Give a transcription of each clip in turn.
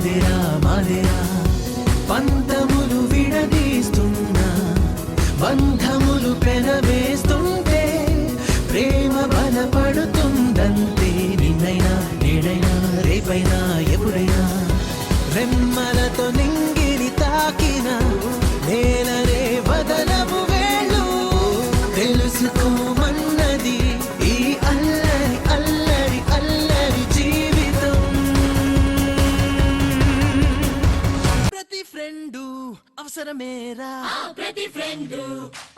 మాదేరా మాదేరా పంతములు విడదీస్తున్నా బంధములు పెనవేస్తుంటే ప్రేమ బలపడుతుందంతే నిన్నైనా నేడైనా రేపైనా ఎప్పుడైనా రెమ్మలతో నింగిని తాకిన నేలరే వదలము వేళ్ళు తెలుసుకోమన్నది ఈ అల్లరి అల్లరి అల్లరి జీవితం ప్రతి ఫ్రెండు అవసరమేరా ప్రతి ఫ్రెండు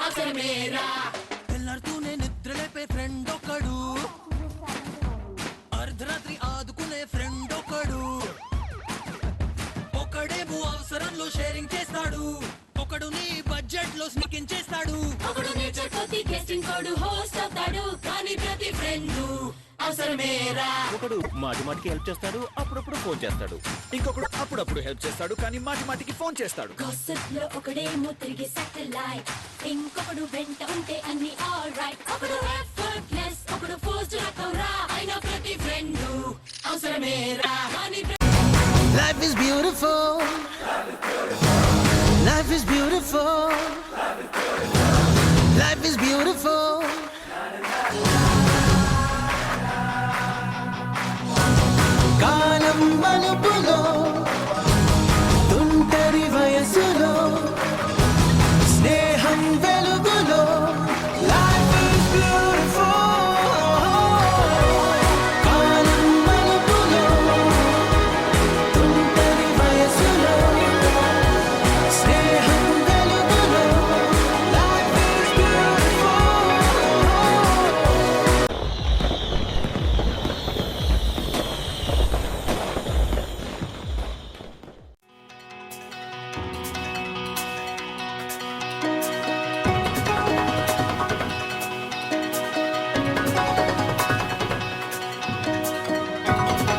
అవసరమేరా తెల్లారుతూనే నిద్రలేపే ఫ్రెండ్ ఒకడు అర్ధరాత్రి ఆదుకునే ఫ్రెండ్ ఒకడు ఒకడేమో అవసరంలో షేరింగ్ చేస్తాడు ఒకడు నీ బడ్జెట్ లో స్నికింగ్ చేస్తాడు ఒకడు నేచర్ కొద్ది గెస్టింగ్ కోడు హోస్ట్ అవుతాడు కానీ ప్రతి ఫ్రెండు అవసరమేరా ఒకడు మాటి మాటికి హెల్ప్ చేస్తాడు అప్పుడప్పుడు ఫోన్ చేస్తాడు ఇంకొకడు అప్పుడప్పుడు హెల్ప్ చేస్తాడు కానీ మాటి మాటికి ఫోన్ చేస్తాడు గాసిప్ లో ఒకడేమో తిరిగి సాటిలైట్ ఇంకొకడు వెంట ఉంటే అన్ని ఆల్ రైట్ ఒకడు ఎఫర్ట్లెస్ ఒకడు ఫోర్స్డ్ రకౌరా అయినా ప్రతి ఫ్రెండు అవసరమేరా కానీ Life is beautiful. Life is beautiful. Life is beautiful. కాలం మలుపులో తుంటరి వయసులో స్నేహం వెలుగులో Life is beautiful. కాలం మలుపులో తుంటరి వయసులో స్నేహం వెలుగులో Life is beautiful.